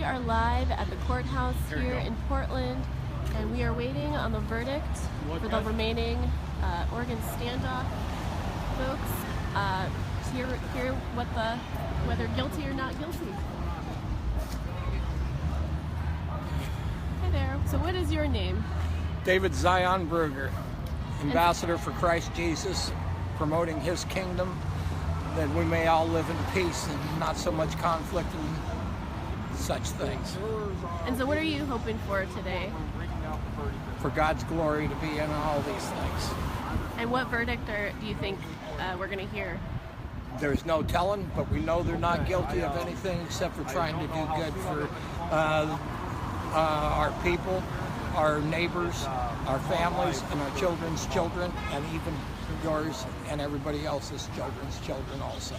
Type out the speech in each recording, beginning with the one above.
are live at the courthouse here in Portland, and we are waiting on the verdict for the remaining Oregon standoff folks to hear whether guilty or not guilty. Hi there. So what is your name? David Zion Brugger, Ambassador for Christ Jesus, promoting his kingdom, that we may all live in peace and not so much conflict and such things. And so what are you hoping for today? For God's glory to be in all these things. And what verdict do you think we're going to hear? There's no telling, but we know they're not guilty of anything except for trying to do good for our people, our neighbors, our families, and our children's children, and even yours and everybody else's children's children also.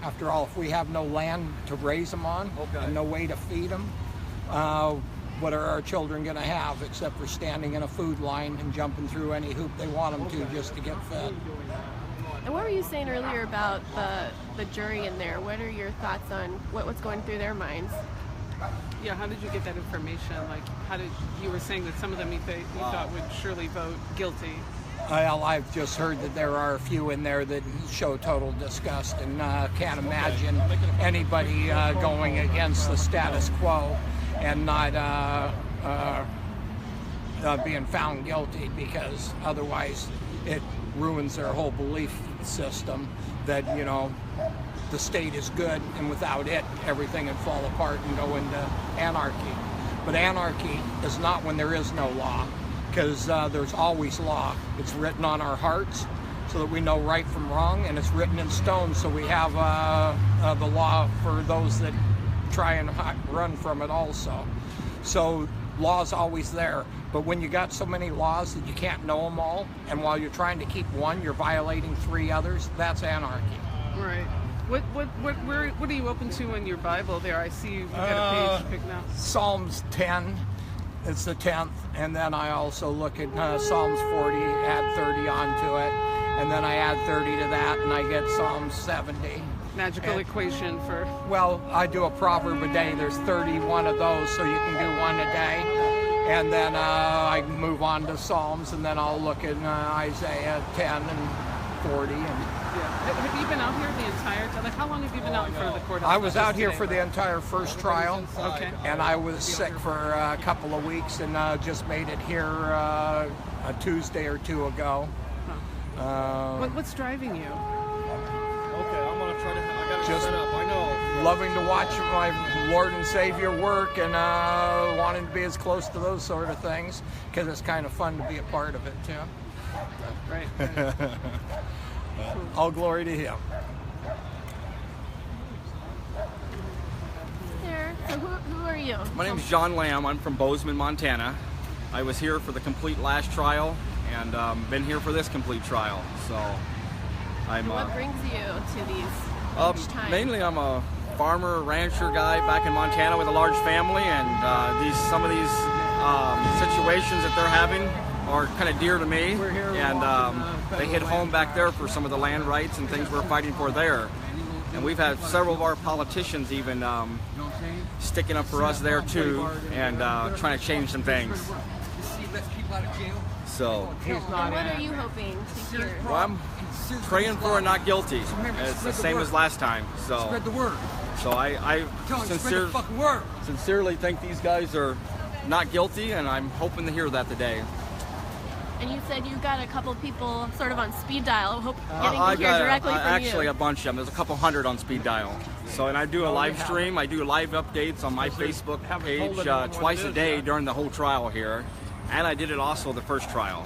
After all, if we have no land to raise them on and no way to feed them, what are our children going to have except for standing in a food line and jumping through any hoop they want them to just to get fed? And what were you saying earlier about the jury in there? What are your thoughts on what's going through their minds? Yeah, how did you get that information? Like, you were saying that some of them you thought would surely vote guilty. Well, I've just heard that there are a few in there that show total disgust and can't imagine anybody going against the status quo and not being found guilty, because otherwise it ruins their whole belief system that, you know, the state is good and without it everything would fall apart and go into anarchy. But anarchy is not when there is no law, because there's always law. It's written on our hearts so that we know right from wrong, and it's written in stone so we have the law for those that try and run from it also. So law's always there, but when you got so many laws that you can't know them all, and while you're trying to keep one, you're violating 3 others, that's anarchy. Right. What are you open to in your Bible there? I see you've got a page picked now. Psalms 10. It's the 10th, and then I also look at Psalms 40, add 30 onto it, and then I add 30 to that, and I get Psalms 70. Magical equation for... Well, I do a proverb a day. There's 31 of those, so you can do one a day. And then I move on to Psalms, and then I'll look at Isaiah 10 and 40. Have you been out here the entire time? Like, how long have you been out in front of the courthouse? I was out here for the entire first trial. Okay. And I was sick for a couple of weeks, and just made it here a Tuesday or 2 ago. What's driving you? Okay, I'm gonna try to. I gotta Just set up. I know. Loving to watch my Lord and Savior work, and wanting to be as close to those sort of things, because it's kind of fun to be a part of it too. Right. All glory to Him. There. So who are you? My name's John Lamb. I'm from Bozeman, Montana. I was here for the complete last trial, and been here for this complete trial. So I'm. What brings you to these each time? Mainly, I'm a farmer, rancher guy back in Montana with a large family, and some of these situations that they're having are kind of dear to me, and they hit home back there for some of the land rights and things we're fighting for there. And we've had several of our politicians even sticking up for us there too, and trying to change some things. So, what are you hoping to hear? well, I'm praying for a not guilty. It's the same as last time. So, Spread the word. so I sincerely think these guys are not guilty, and I'm hoping to hear that today. And you said you got a couple people sort of on speed dial, getting I to hear got directly from actually you. a bunch of them. There's a couple hundred on speed dial. So, and I do a live stream. I do live updates on my Facebook page twice a day during the whole trial here, and I did it also the first trial.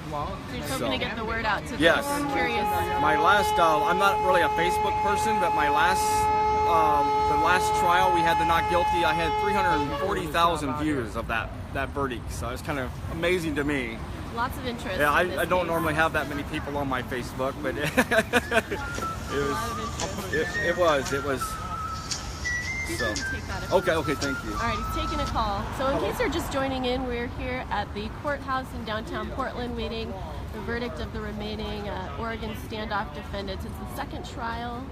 So you're hoping to get the word out to Yes. those who are curious. My last, I'm not really a Facebook person, but my the last trial we had the not guilty, I had 340,000 views of that verdict. So it's kind of amazing to me. Lots of interest. Yeah, in this I don't case. normally have that many people on my Facebook, but A lot of interest. it was. You So. can take that if Okay, thank you. All right, he's taking a call. So in case you're just joining in, we're here at the courthouse in downtown Portland waiting the verdict of the remaining Oregon standoff defendants. It's the second trial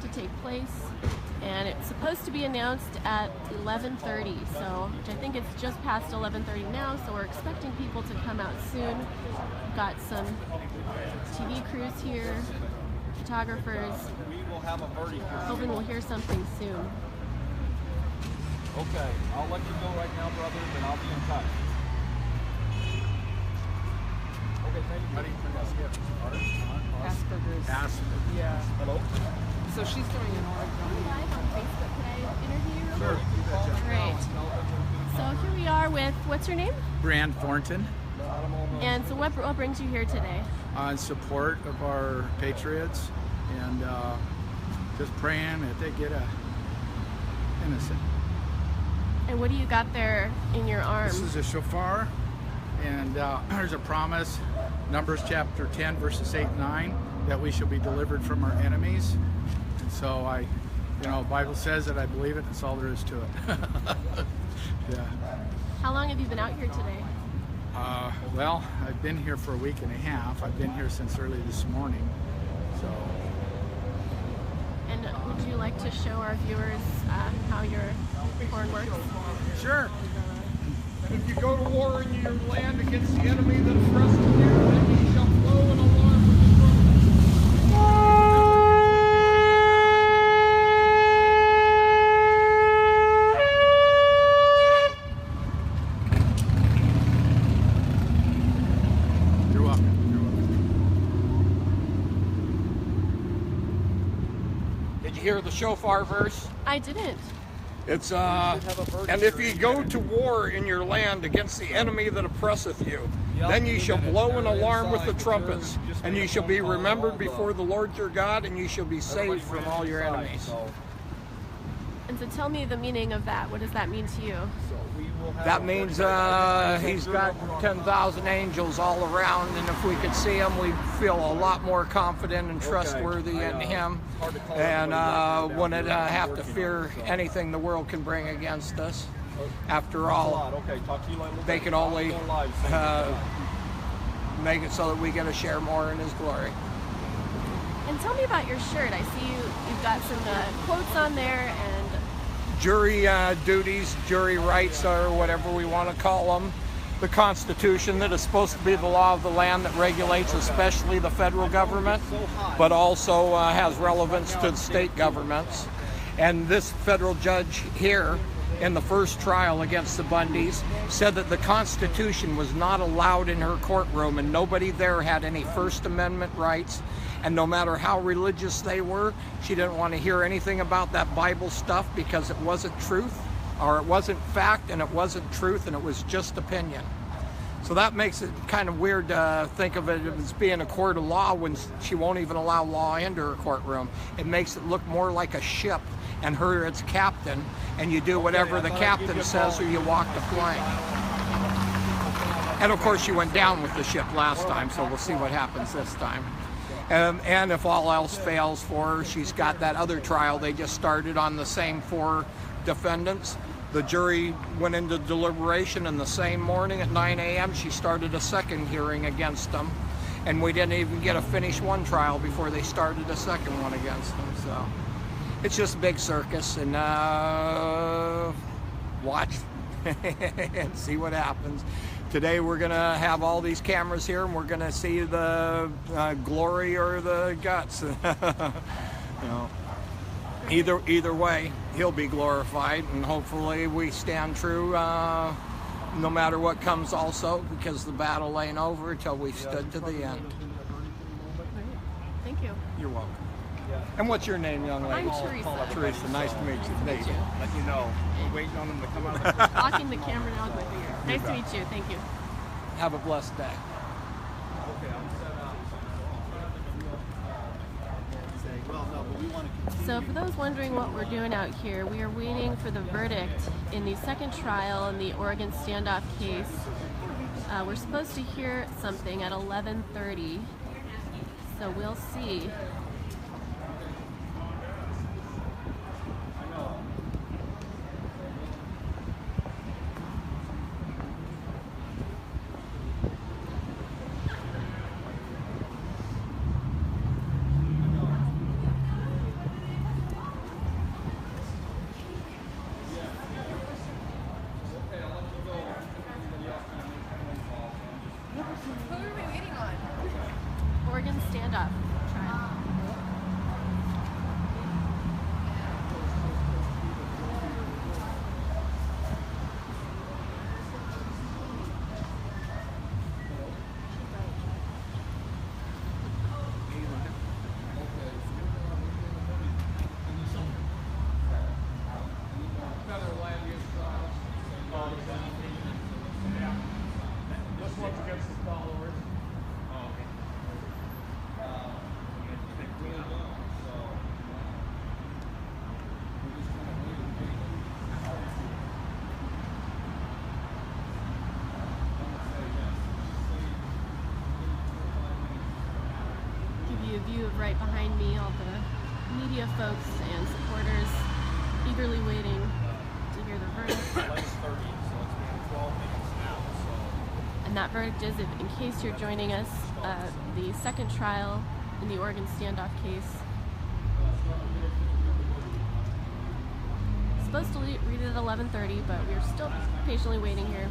to take place. and it's supposed to be announced at 11:30. So I think it's just past 11:30 now. So we're expecting people to come out soon. We've got some TV crews here, photographers. We will have a verdict here. Hoping we'll hear something soon. Okay, I'll let you go right now, brother, and I'll be in touch. Okay, thank you. Ready? Asperger's. Yeah. Hello? So she's doing an Oregon. Live on Facebook. Could I interview you? Sure. Great. So here we are with, what's your name? Brand Thornton, And so what brings you here today? on support of our patriots and just praying that they get a innocent. And what do you got there in your arm? This is a shofar, and there's a promise, Numbers chapter 10, verses 8 and 9, that we shall be delivered from our enemies. And so the Bible says it, I believe it, that's all there is to it. Yeah. How long have you been out here today? Well, I've been here for a week and a half. I've been here since early this morning. So, And would you like to show our viewers how your horn works? sure. If you go to war in your land against the enemy that oppresses you, then ye shall blow an alarm with the trumpet. You're welcome. Did you hear the shofar verse? I didn't. It's and if ye go to war in your land against the enemy that oppresseth you, then ye shall blow an alarm with the trumpets, and ye shall be remembered before the Lord your God, and ye shall be saved from all your enemies. And so tell me the meaning of that. What does that mean to you? That means he's got 10,000 angels all around, and if we could see him, we'd feel a lot more confident and trustworthy in him, and wouldn't have to fear anything the world can bring against us. After all, they can only make it so that we get to share more in his glory. And tell me about your shirt. I see you've got some quotes on there, and Jury duties, jury rights, or whatever we want to call them. The Constitution that is supposed to be the law of the land that regulates especially the federal government, but also has relevance to the state governments. And this federal judge here in the first trial against the Bundys said that the Constitution was not allowed in her courtroom, and nobody there had any First Amendment rights. And no matter how religious they were, she didn't want to hear anything about that Bible stuff because it wasn't truth, or it wasn't fact, and it wasn't truth, and it was just opinion. So that makes it kind of weird to think of it as being a court of law when she won't even allow law into her courtroom. It makes it look more like a ship, and her as captain, and you do whatever the captain says or you walk the plank. And of course she went down with the ship last time, so we'll see what happens this time. And if all else fails for her, she's got that other trial they just started on the same 4 defendants. The jury went into deliberation, and the same morning at 9 a.m. she started a second hearing against them. And we didn't even get to finish one trial before they started a second one against them. So it's just a big circus, and watch and see what happens. Today we're going to have all these cameras here, and we're going to see the glory or the guts. Either way, he'll be glorified, and hopefully we stand true no matter what comes also, because the battle ain't over until we've stood to the end. thank you. You're welcome. And what's your name, young lady? I'm Teresa. Teresa, nice to meet you. Thank you. Let you know. We're waiting on them to come out. Blocking the camera now with you. Nice to meet you. Thank you. Have a blessed day. So for those wondering what we're doing out here, we are waiting for the verdict in the second trial in the Oregon standoff case. We're supposed to hear something at 11:30, so we'll see. Christ's followers. Give you a view of right behind me, all the media folks and supporters eagerly waiting to hear the verdict. And that verdict is, in case you're joining us, the second trial in the Oregon standoff case. Supposed to read it at 11:30, but we're still patiently waiting here.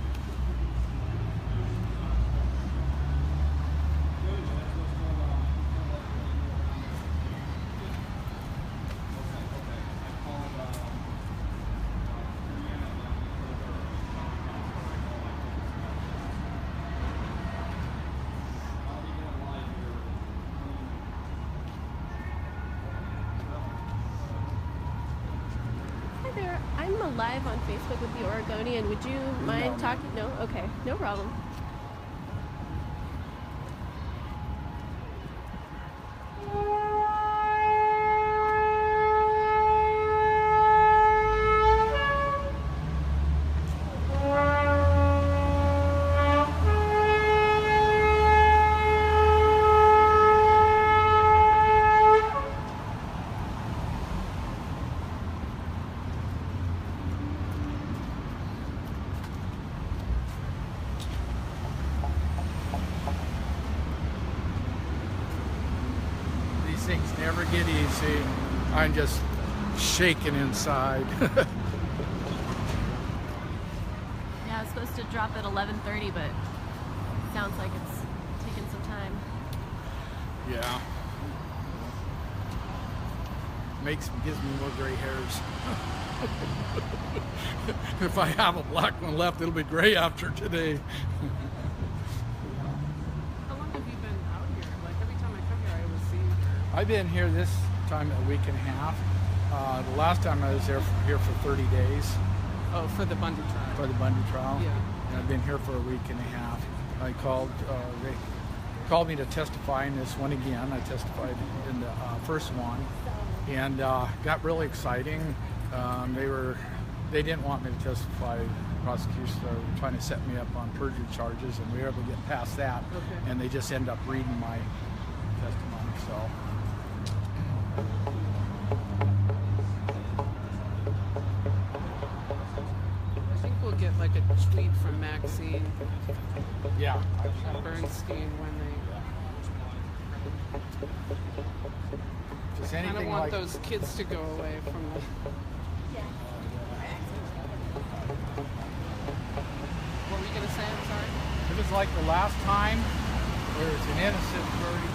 Hi there, I'm live on Facebook with the Oregonian. Would you mind talking? No? Okay, no problem. These things never get easy. I'm just shaking inside. Yeah, I was supposed to drop at 11:30, but sounds like it's taking some time. Yeah. Gives me more gray hairs. If I have a black one left, it'll be gray after today. How long have you been out here? Like every time I come here, I always see you. I've been here this time a week and a half. The last time I was here for 30 days Oh, for the Bundy trial. for the Bundy trial. Yeah. And I've been here for a week and a half. They called me to testify in this one again. I testified in the first one, and got really exciting. They didn't want me to testify. Prosecutors were trying to set me up on perjury charges, and we were able to get past that. Okay. And they just end up reading my testimony. So. I think we'll get like a tweet from Maxine Yeah. Bernstein when Just they kind anything of want like those kids to go away from the. What were you gonna say? I'm sorry. if it's like the last time where it's an innocent verdict,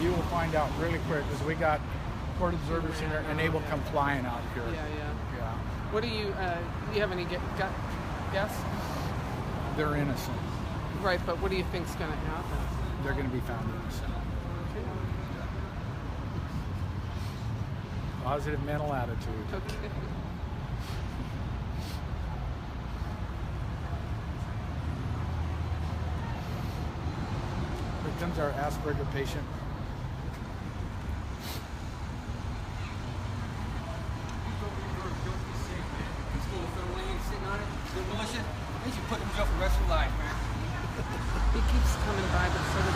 you will find out really quick because we got court observers in there and they will come flying out here. Yeah, yeah. Yeah. What do you have any gut guess? They're innocent. Right, but what do you think's gonna happen? They're going to be found innocent. Positive mental attitude. Okay. Here comes our Asperger patient. They should put them up for the rest of their life, man. He keeps coming by, but so does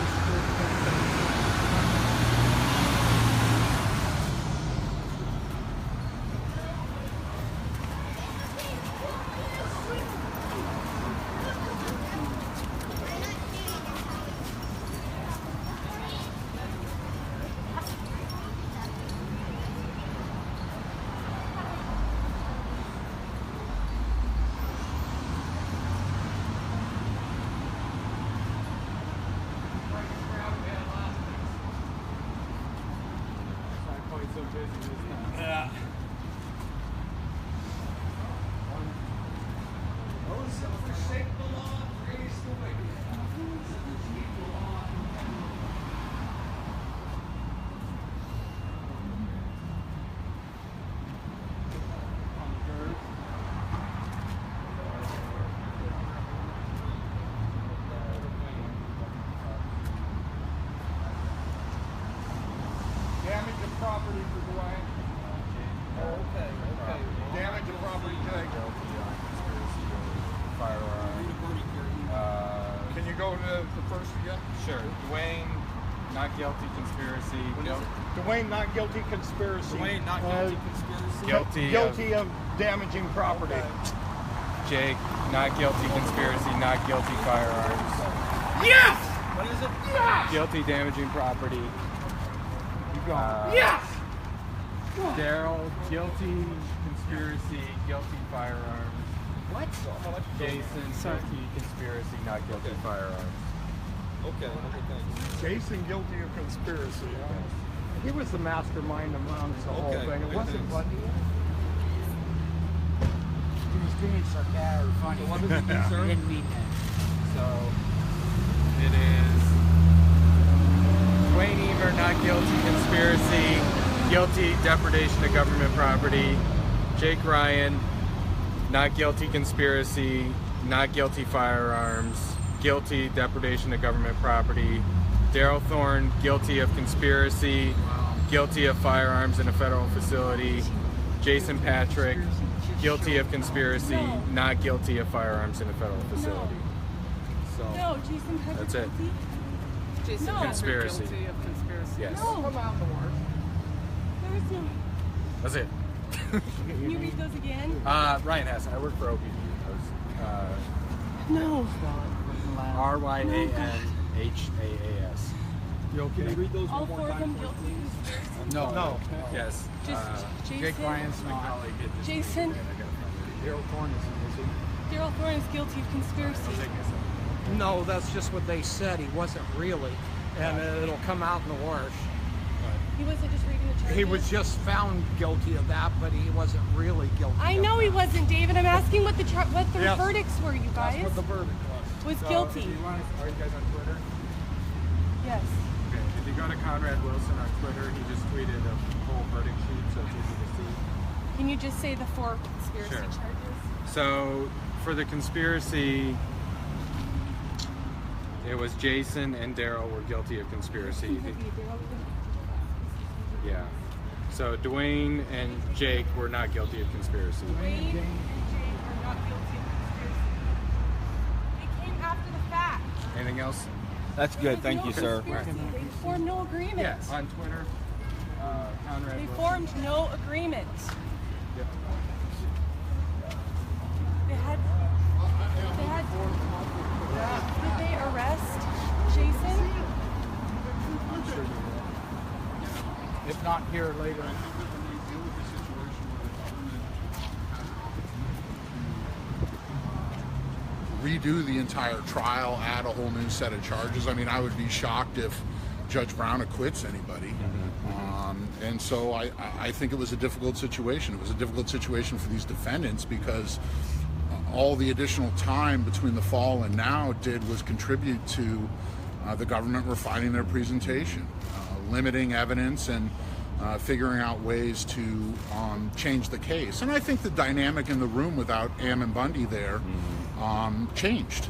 Yeah. go to the first again? Sure. Dwayne, not guilty, conspiracy. Dwayne, not guilty, conspiracy. Dwayne, not guilty, conspiracy. Guilty of damaging property. Jake, not guilty, conspiracy, not guilty, firearms. Yes! What is it? Yes! Guilty, damaging property. You go. Yes! Daryl, guilty, conspiracy, guilty, firearms. What? Jason, guilty, conspiracy, not guilty, firearms. Okay, thanks. Jason guilty of conspiracy. He was the mastermind around the whole Okay, thing. It wasn't thanks. Bundy. He was being sarcastic or funny. What does it mean, sir? He didn't mean that. So it is Dwayne Eber, not guilty, conspiracy, guilty, depredation of government property. Jake Ryan, not guilty, conspiracy, not guilty, firearms, guilty, depredation of government property. Daryl Thorne, guilty of conspiracy, guilty of firearms in a federal facility. Jason Patrick, guilty of conspiracy, not guilty of firearms in a federal facility. So No, Jason Patrick. That's it. guilty? Jason No. Patrick Conspiracy. guilty of conspiracy. yes, No. There was no. that's it. Can you read those again? Ryan Hassan. I work for OPD. I was No. RYANHAAS. You okay? Can you read those All one more four of time? them guilty of conspiracy. No. Yes. Just Jake Jason. Ryan's not. Jason. Daryl Thorne is he? Daryl Thorne is guilty of conspiracy. No, that's just what they said. He wasn't really. And it'll come out in the wash. He wasn't just reading the charges. He was just found guilty of that, but he wasn't really guilty. I of know that. he wasn't, David. I'm asking what the Yes. verdicts were, you guys. That's what the verdict was. Was guilty. Are you guys on Twitter? Yes. Okay. If you go to Conrad Wilson on Twitter, he just tweeted a full verdict sheet, so it's easy to see. Can you just say the four conspiracy Sure. charges? So for the conspiracy, it was Jason and Daryl were guilty of conspiracy. Yeah. So Dwayne and Jake were not guilty of conspiracy. Dwayne and Jake are not guilty of conspiracy. They came after the fact. Anything else? That's There good. was Thank no you, sir. conspiracy. They formed no agreement. Yes. On Twitter, Conrad They Wilson. formed no agreement. Yep. Did they arrest Jason? If not here, later. Redo the entire trial, add a whole new set of charges. I mean, I would be shocked if Judge Brown acquits anybody. And so I think it was a difficult situation. It was a difficult situation for these defendants because all the additional time between the fall and now was contribute to the government refining their presentation, limiting evidence and figuring out ways to change the case. And I think the dynamic in the room without Ammon Bundy there changed.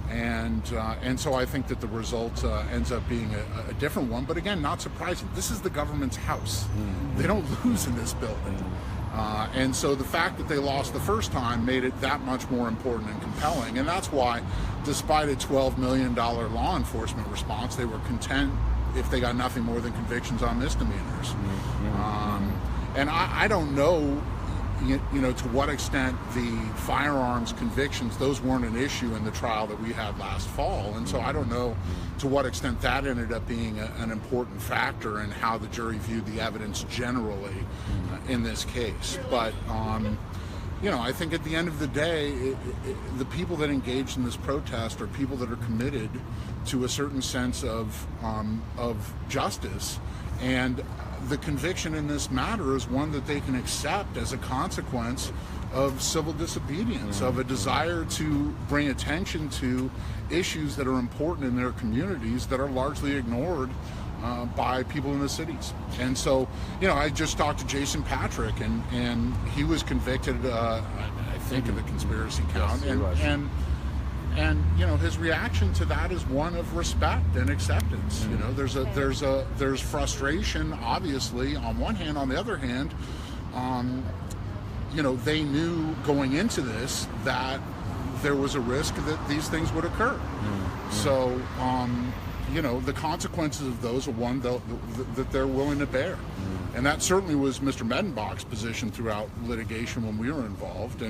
And so I think that the result ends up being a different one. But again, not surprising. This is the government's house. They don't lose in this building. And so the fact that they lost the first time made it that much more important and compelling. And that's why, despite a $12 million law enforcement response, they were content if they got nothing more than convictions on misdemeanors. And I don't know, to what extent the firearms convictions, those weren't an issue in the trial that we had last fall. And so I don't know to what extent that ended up being an important factor in how the jury viewed the evidence generally in this case. But, I think at the end of the day, the people that engaged in this protest are people that are committed to a certain sense of justice. And the conviction in this matter is one that they can accept as a consequence of civil disobedience, of a desire to bring attention to issues that are important in their communities that are largely ignored by people in the cities. And so, I just talked to Jason Patrick, and he was convicted, I think, of a conspiracy count. Yes, and his reaction to that is one of respect and acceptance. There's frustration, obviously, on one hand. On the other hand, they knew going into this that there was a risk that these things would occur. So, the consequences of those are one that they're willing to bear. And that certainly was Mr. Medenbach's position throughout litigation when we were involved.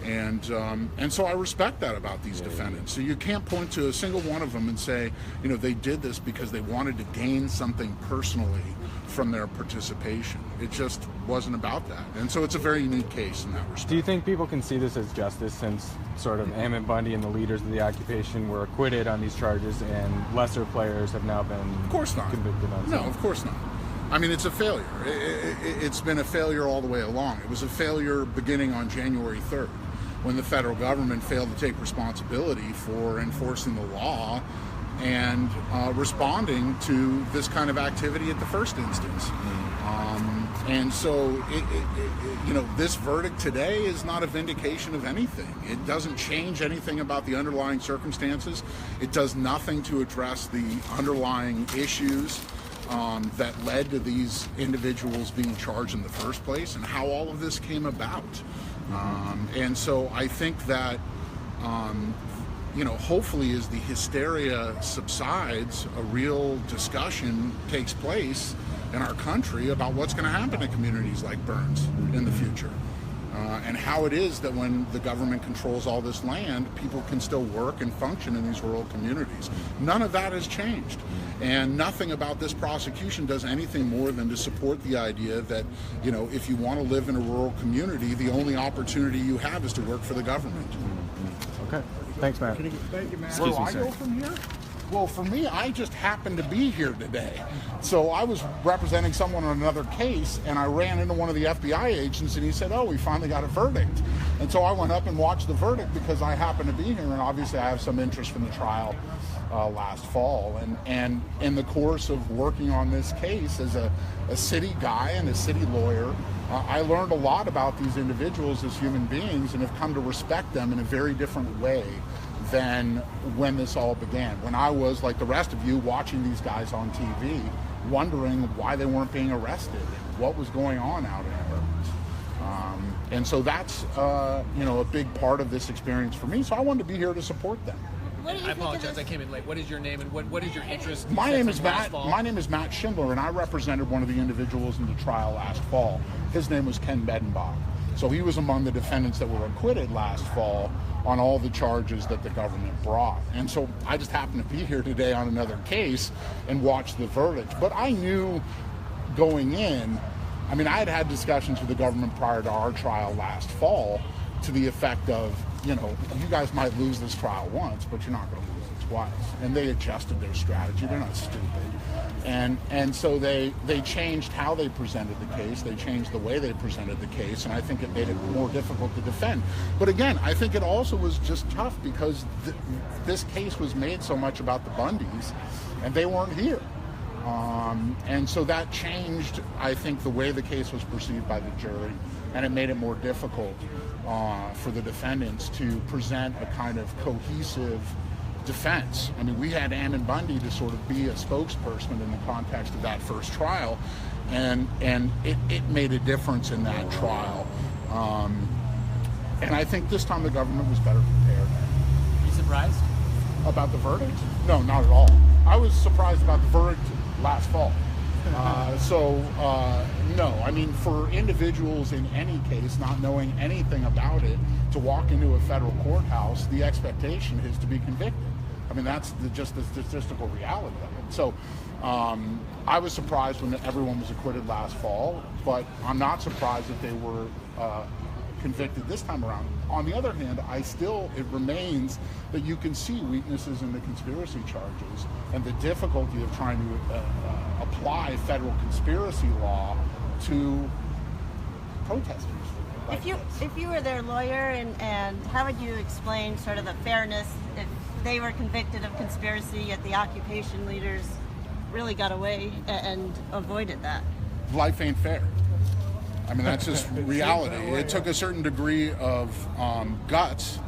And so I respect that about these defendants. So you can't point to a single one of them and say, they did this because they wanted to gain something personally from their participation. It just wasn't about that. And so it's a very unique case in that respect. Do you think people can see this as justice, since sort of Ammon Bundy and the leaders of the occupation were acquitted on these charges and lesser players have now been convicted on No, of course not. I mean, it's a failure. It's been a failure all the way along. It was a failure beginning on January 3rd, when the federal government failed to take responsibility for enforcing the law and responding to this kind of activity at the first instance. And so, this verdict today is not a vindication of anything. It doesn't change anything about the underlying circumstances. It does nothing to address the underlying issues that led to these individuals being charged in the first place and how all of this came about. And so I think that, hopefully as the hysteria subsides, a real discussion takes place in our country about what's going to happen to communities like Burns in the future. And how it is that when the government controls all this land, people can still work and function in these rural communities. None of that has changed. And nothing about this prosecution does anything more than to support the idea that, if you want to live in a rural community, the only opportunity you have is to work for the government. Okay. Thanks, Matt. Thank you, man. Where do I go from here? Well, for me, I just happened to be here today. So I was representing someone on another case, and I ran into one of the FBI agents, and he said, "Oh, we finally got a verdict." And so I went up and watched the verdict because I happened to be here, and obviously I have some interest from the trial last fall. And in the course of working on this case as a city guy and a city lawyer, I learned a lot about these individuals as human beings and have come to respect them in a very different way than when this all began. When I was, like the rest of you, watching these guys on TV, wondering why they weren't being arrested and what was going on out in Burns. And so that's, a big part of this experience for me. So I wanted to be here to support them. I apologize, I came in late. What is your name and what is your interest? My name is Matt Schindler, and I represented one of the individuals in the trial last fall. His name was Ken Medenbach. So he was among the defendants that were acquitted last fall on all the charges that the government brought. And so I just happened to be here today on another case and watched the verdict. But I knew going in, I had had discussions with the government prior to our trial last fall to the effect of, you guys might lose this trial once, but you're not going to lose it twice. And they adjusted their strategy. They're not stupid. And so they changed how they presented the case. They changed the way they presented the case, and I think it made it more difficult to defend. But again, I think it also was just tough because this case was made so much about the Bundys, and they weren't here. And so that changed, I think, the way the case was perceived by the jury, and it made it more difficult for the defendants to present a kind of cohesive defense. We had Ammon Bundy to sort of be a spokesperson in the context of that first trial, and it made a difference in that trial. And I think this time the government was better prepared. Are you surprised? About the verdict? No, not at all. I was surprised about the verdict last fall. No. For individuals in any case not knowing anything about it to walk into a federal courthouse, the expectation is to be convicted. That's just the statistical reality of it. So I was surprised when everyone was acquitted last fall, but I'm not surprised that they were convicted this time around. On the other hand, it remains that you can see weaknesses in the conspiracy charges and the difficulty of trying to apply federal conspiracy law to protesters. If you were their lawyer, and how would you explain sort of the fairness if they were convicted of conspiracy yet the occupation leaders really got away and avoided that? Life ain't fair. That's just reality. It took a certain degree of guts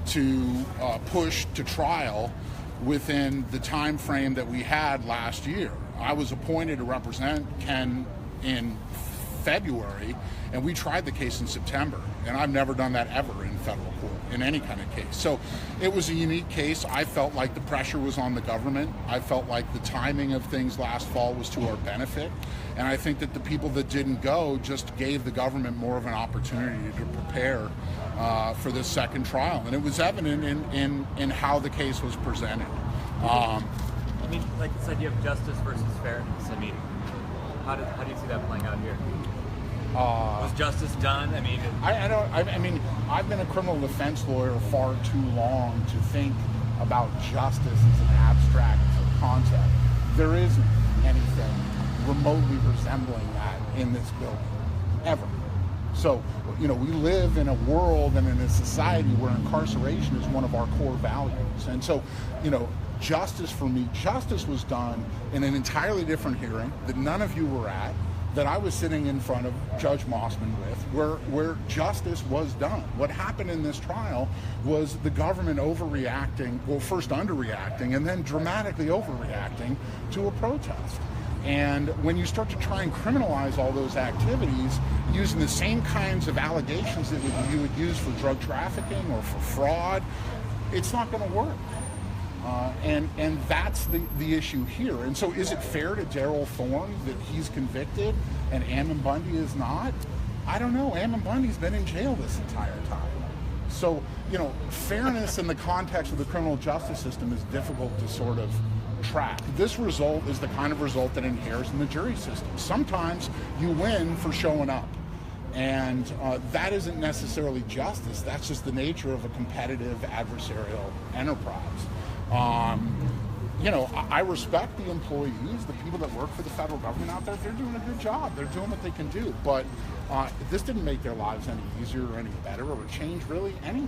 to push to trial within the time frame that we had last year. I was appointed to represent Ken in February, and we tried the case in September, and I've never done that ever in federal court in any kind of case. So it was a unique case. I felt like the pressure was on the government. I felt like the timing of things last fall was to our benefit. And I think that the people that didn't go just gave the government more of an opportunity to prepare for this second trial. And it was evident in how the case was presented. I mean, like this idea of justice versus fairness, I mean, how do you see that playing out here? Was justice done? I mean, I mean, I've been a criminal defense lawyer far too long to think about justice as an abstract concept. There isn't anything remotely resembling that in this building, ever. So, you know, we live in a world and in a society where incarceration is one of our core values. And so, you know, justice for me, justice was done in an entirely different hearing that none of you were at, that I was sitting in front of Judge Mossman with, where justice was done. What happened in this trial was the government overreacting, well, first underreacting, and then dramatically overreacting to a protest. And when you start to try and criminalize all those activities using the same kinds of allegations that you would use for drug trafficking or for fraud, it's not going to work. And that's the issue here. And so is it fair to Darrell Thorne that he's convicted and Ammon Bundy is not? I don't know. Ammon Bundy's been in jail this entire time. So, you know, fairness in the context of the criminal justice system is difficult to sort of track. This result is the kind of result that inheres in the jury system. Sometimes you win for showing up. And that isn't necessarily justice. That's just the nature of a competitive adversarial enterprise. You know, I respect the employees, the people that work for the federal government out there. They're doing a good job. They're doing what they can do. But this didn't make their lives any easier or any better or change really anything.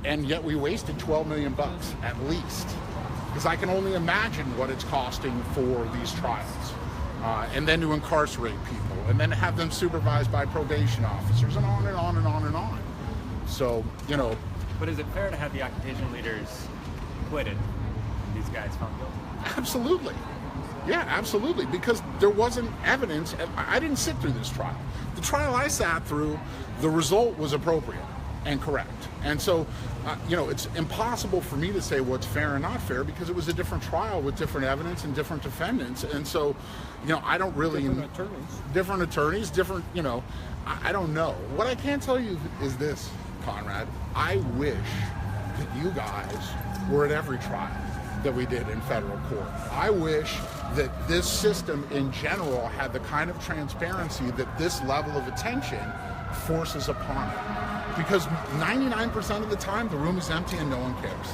And yet we wasted $12 million at least. Because I can only imagine what it's costing for these trials. And then to incarcerate people, and then to have them supervised by probation officers, and on and on and on and on. So, you know. But is it fair to have the occupation leaders acquitted and these guys found guilty? Absolutely. Yeah, absolutely. Because there wasn't evidence. I didn't sit through this trial. The trial I sat through, the result was appropriate and correct. And so, you know, it's impossible for me to say what's fair and not fair because it was a different trial with different evidence and different defendants. And so, you know, I don't really... Different attorneys, different, you know, I don't know. What I can tell you is this, Conrad. I wish that you guys were at every trial that we did in federal court. I wish that this system in general had the kind of transparency that this level of attention forces upon it. Because 99% of the time, the room is empty and no one cares.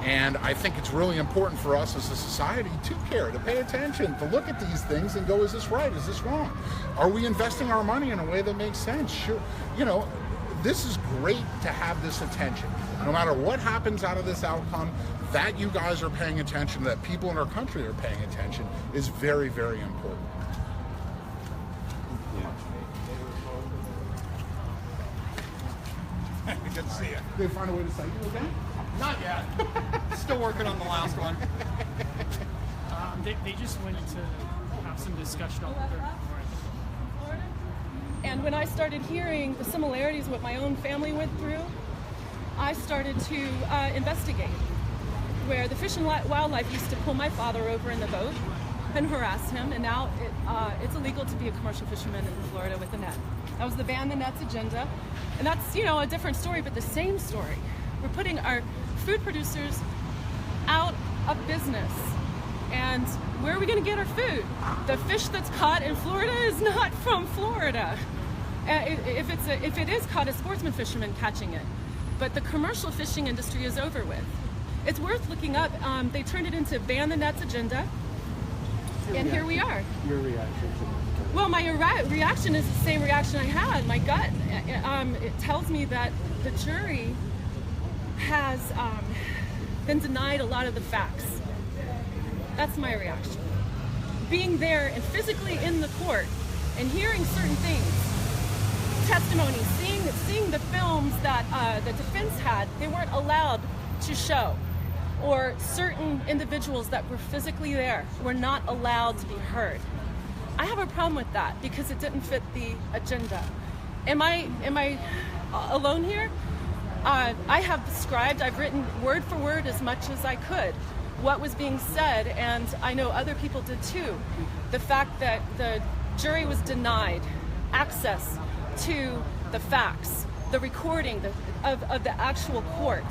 And I think it's really important for us as a society to care, to pay attention, to look at these things and go, is this right? Is this wrong? Are we investing our money in a way that makes sense? Sure. You know, this is great to have this attention. No matter what happens out of this outcome, that you guys are paying attention, that people in our country are paying attention is very, very important. Good to see you. Did they find a way to cite you again? Not yet. Still working on the last one. They just went to have some discussion on the third floor. And when I started hearing the similarities of what my own family went through, I started to investigate. Where the Fish and Wildlife used to pull my father over in the boat and harass him, and now it's illegal to be a commercial fisherman in Florida with a net. That was the Ban the Nets agenda, and that's, you know, a different story, but the same story. We're putting our food producers out of business, and where are we going to get our food? The fish that's caught in Florida is not from Florida. If it is caught, a sportsman fisherman catching it, but the commercial fishing industry is over with. It's worth looking up. They turned it into Ban the Nets agenda, and here we are. Your reaction? Well, my reaction is the same reaction I had. My gut, it tells me that the jury has been denied a lot of the facts. That's my reaction. Being there and physically in the court and hearing certain things, testimony, seeing the films that the defense had, they weren't allowed to show. Or certain individuals that were physically there were not allowed to be heard. I have a problem with that because it didn't fit the agenda. Am I alone here? I have described, I've written word for word as much as I could what was being said, and I know other people did too. The fact that the jury was denied access to the facts, the recording of the actual court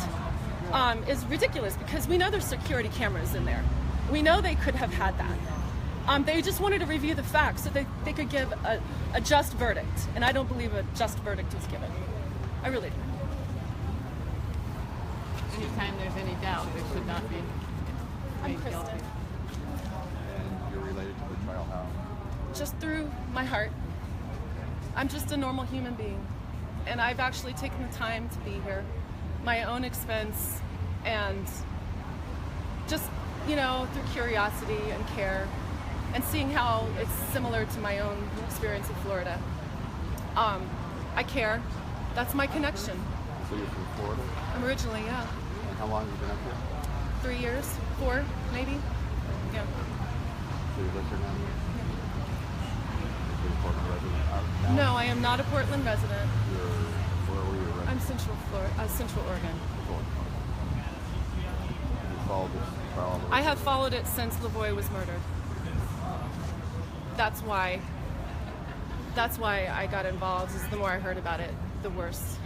is ridiculous, because we know there's security cameras in there. We know they could have had that. They just wanted to review the facts so they could give a just verdict, and I don't believe a just verdict was given. I really do. Anytime there's any doubt, there should not be. I'm Kristen. And you're related to the trial how? Just through my heart. I'm just a normal human being, and I've actually taken the time to be here, my own expense, and just, you know, through curiosity and care, and seeing how it's similar to my own experience in Florida. I care. That's my connection. So you're from Florida? I'm originally, yeah. And how long have you been up here? 3 years, 4 maybe. Yeah. So you live here now? You're a Portland resident out now? No, I am not a Portland resident. Where were you resident? I'm Central Florida, Central Oregon. Have you followed this trial? I have followed it since Lavoy was murdered. That's why I got involved. Is the more I heard about it, the worse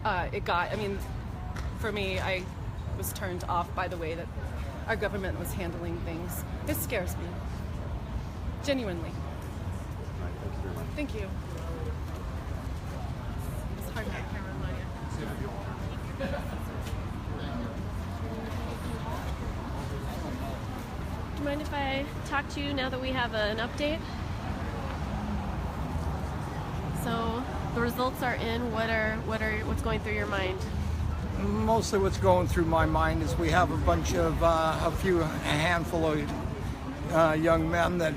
it got. I mean, for me, I was turned off by the way that our government was handling things. It scares me. Genuinely. Right, thank you very much. Thank you. It's hard to get camera on you. Do you mind if I talk to you now that we have an update? So the results are in. What's going through your mind? Mostly what's going through my mind is we have a handful of young men that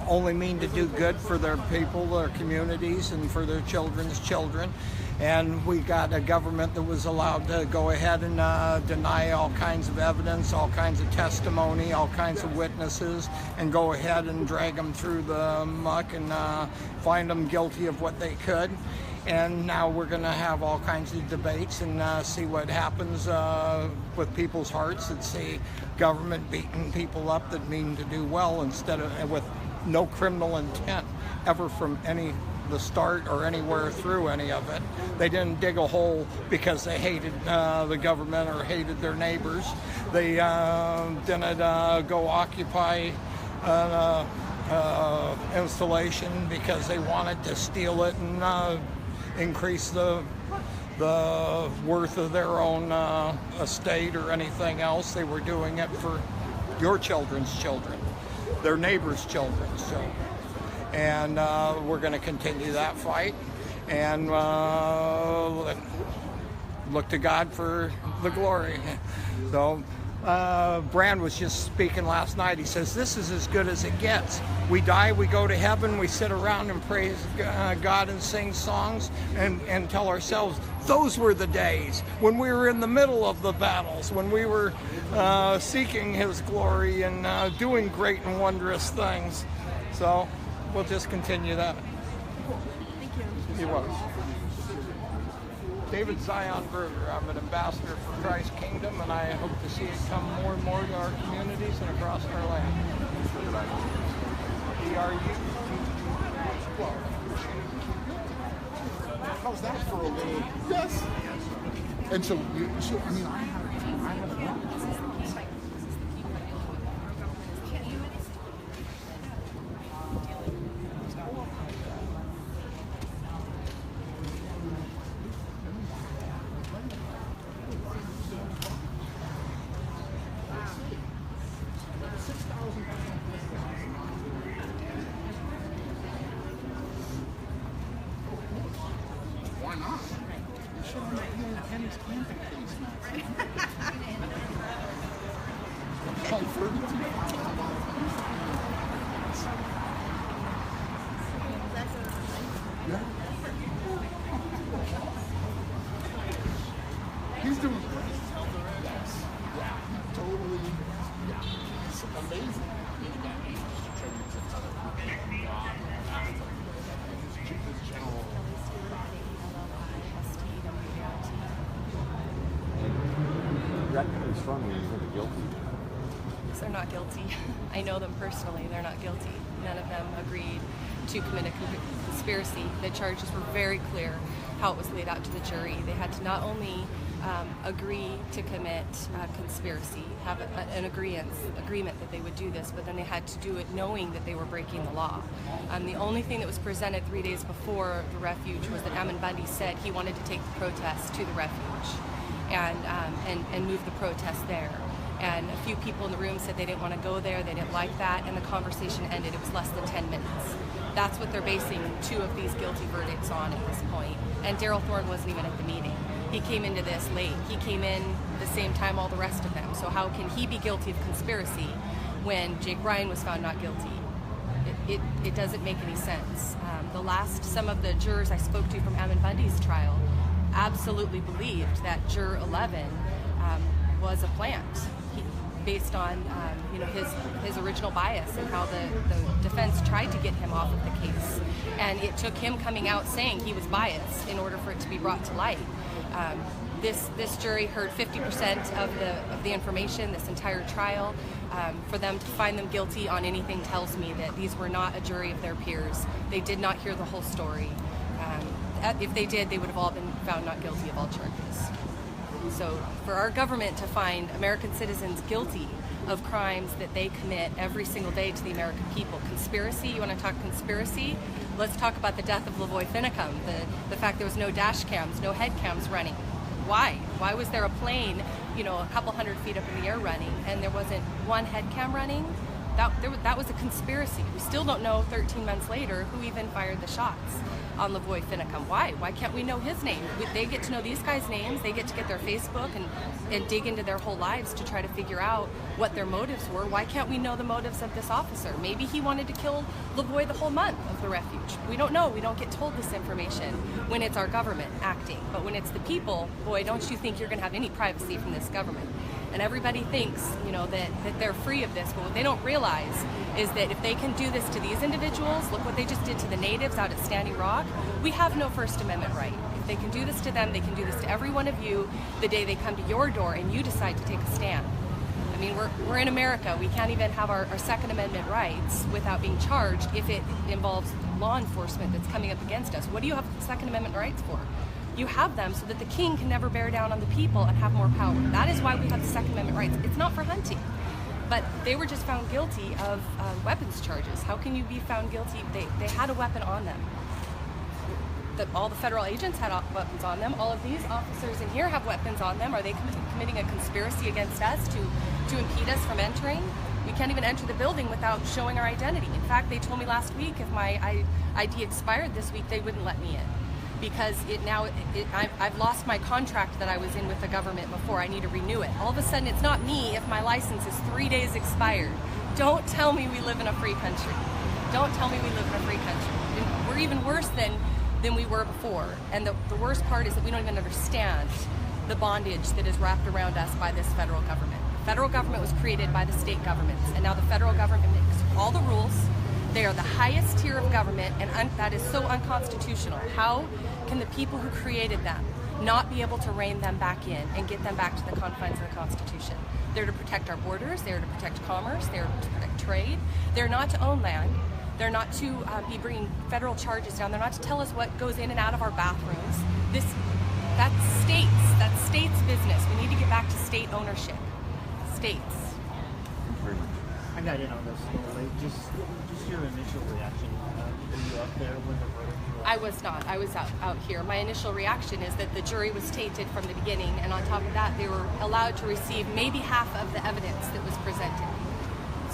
only mean to do good for their people, their communities, and for their children's children. And we got a government that was allowed to go ahead and deny all kinds of evidence, all kinds of testimony, all kinds of witnesses, and go ahead and drag them through the muck and find them guilty of what they could. And now we're going to have all kinds of debates and see what happens with people's hearts, and see government beating people up that mean to do well, instead of with no criminal intent ever from the start or anywhere through any of it. They didn't dig a hole because they hated the government or hated their neighbors. They didn't go occupy an installation because they wanted to steal it and increase the worth of their own estate or anything else. They were doing it for your children's children, their neighbors' children. So, and we're going to continue that fight and look to God for the glory. So Brand was just speaking last night. He says, this is as good as it gets. We die, we go to heaven, we sit around and praise God and sing songs and tell ourselves, those were the days when we were in the middle of the battles, when we were seeking His glory and doing great and wondrous things. So we'll just continue that. Thank you. You're welcome. David Zion Berger. I'm an ambassador for Christ's kingdom, and I hope to see it come more and more to our communities and across our land. ERU. How's that for a little? Yes. And so I mean, I have a Why not? You should have Kenny's camping case He's doing great. Yes. Yeah. Totally. Yeah. It's amazing. His general that pretty strongly when you think of guilty. They're not guilty. I know them personally. They're not guilty. None of them agreed to commit a conspiracy. The charges were very clear how it was laid out to the jury. They had to not only agree to commit conspiracy, have an agreement that they would do this, but then they had to do it knowing that they were breaking the law. The only thing that was presented 3 days before the refuge was that Ammon Bundy said he wanted to take the protest to the refuge and move the protest there. And a few people in the room said they didn't want to go there, they didn't like that, and the conversation ended. It was less than 10 minutes. That's what they're basing 2 of these guilty verdicts on at this point. And Darrell Thorne wasn't even at the meeting. He came into this late. He came in the same time all the rest of them. So how can he be guilty of conspiracy when Jake Ryan was found not guilty? It doesn't make any sense. Some of the jurors I spoke to from Ammon Bundy's trial absolutely believed that Juror 11 was a plant, based on his original bias and how the defense tried to get him off of the case. And it took him coming out saying he was biased in order for it to be brought to light. This jury heard 50% of the information this entire trial. For them to find them guilty on anything tells me that these were not a jury of their peers. They did not hear the whole story. If they did, they would have all been found not guilty of all charges. So for our government to find American citizens guilty of crimes that they commit every single day to the American people, conspiracy, you want to talk conspiracy? Let's talk about the death of Lavoy Finicum, the fact there was no dash cams, no head cams running. Why? Why was there a plane, a couple 100 feet up in the air running and there wasn't one head cam running? That was a conspiracy. We still don't know 13 months later who even fired the shots on Lavoy Finicum. Why? Why can't we know his name? They get to know these guys' names. They get to get their Facebook and dig into their whole lives to try to figure out what their motives were. Why can't we know the motives of this officer? Maybe he wanted to kill Lavoy the whole month of the refuge. We don't know. We don't get told this information when it's our government acting. But when it's the people, boy, don't you think you're going to have any privacy from this government. And everybody thinks, that they're free of this, but what they don't realize is that if they can do this to these individuals, look what they just did to the natives out at Standing Rock, we have no First Amendment right. If they can do this to them, they can do this to every one of you the day they come to your door and you decide to take a stand. I mean, we're in America. We can't even have our Second Amendment rights without being charged if it involves law enforcement that's coming up against us. What do you have Second Amendment rights for? You have them so that the king can never bear down on the people and have more power. That is why we have the Second Amendment rights. It's not for hunting. But they were just found guilty of weapons charges. How can you be found guilty? They had a weapon on them. All the federal agents had weapons on them. All of these officers in here have weapons on them. Are they committing a conspiracy against us to impede us from entering? We can't even enter the building without showing our identity. In fact, they told me last week if my ID expired this week, they wouldn't let me in. Because I've lost my contract that I was in with the government before. I need to renew it. All of a sudden, it's not me if my license is 3 days expired. Don't tell me we live in a free country. Don't tell me we live in a free country. We're even worse than we were before. And the worst part is that we don't even understand the bondage that is wrapped around us by this federal government. The federal government was created by the state governments, and now the federal government makes all the rules. They are the highest tier of government, and that is so unconstitutional. How can the people who created them not be able to rein them back in and get them back to the confines of the Constitution? They're to protect our borders, they're to protect commerce, they're to protect trade. They're not to own land. They're not to be bringing federal charges down. They're not to tell us what goes in and out of our bathrooms. That's states' business. We need to get back to state ownership. States. I got in on this a little late. Just your initial reaction. Were you up there when the verdict? I was not. I was out here. My initial reaction is that the jury was tainted from the beginning, and on top of that, they were allowed to receive maybe half of the evidence that was presented.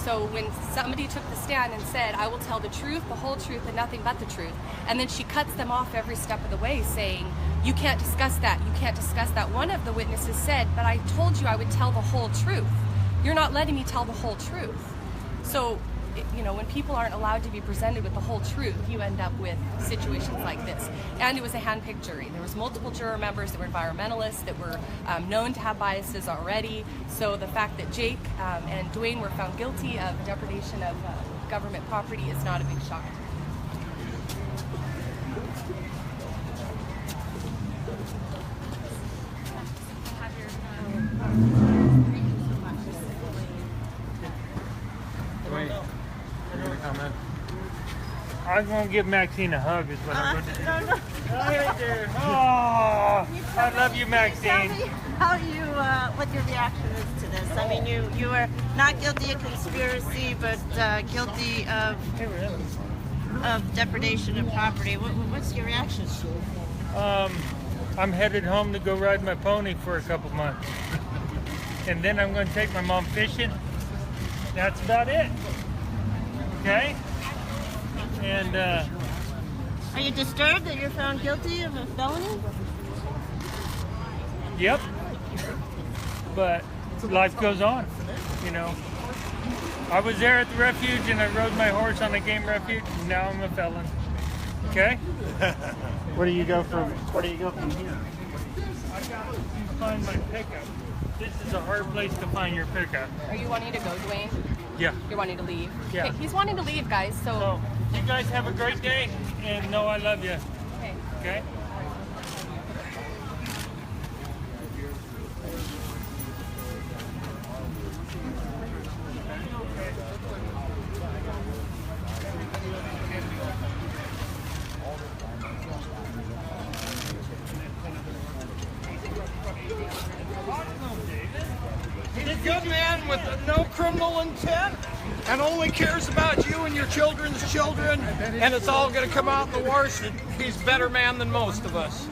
So when somebody took the stand and said, I will tell the truth, the whole truth, and nothing but the truth, and then she cuts them off every step of the way saying, you can't discuss that, you can't discuss that. One of the witnesses said, but I told you I would tell the whole truth. You're not letting me tell the whole truth. So, when people aren't allowed to be presented with the whole truth, you end up with situations like this. And it was a hand-picked jury. There was multiple juror members that were environmentalists, that were known to have biases already. So the fact that Jake and Dwayne were found guilty of depredation of government property is not a big shock to me. I'm going to give Maxine a hug is what I'm going to do. No, no. Right there. Oh, I love you, Maxine. Tell me how you, what your reaction is to this. I mean, you are not guilty of conspiracy, but guilty of depredation of property. What's your reaction? I'm headed home to go ride my pony for a couple months. And then I'm going to take my mom fishing. That's about it. Okay? And, are you disturbed that you're found guilty of a felony? Yep. But life goes on, you know. I was there at the refuge and I rode my horse on a game refuge, and now I'm a felon. Okay? Where do you go from here? I got to find my pickup. This is a hard place to find your pickup. Are you wanting to go, Dwayne? Yeah. You're wanting to leave? Yeah. Okay, he's wanting to leave, guys, so... You guys have a great day, and know I love you. Okay. Okay? He's a good man with no criminal intent and only cares about you and your children's children, and it's all going to come out in the wash. He's a better man than most of us.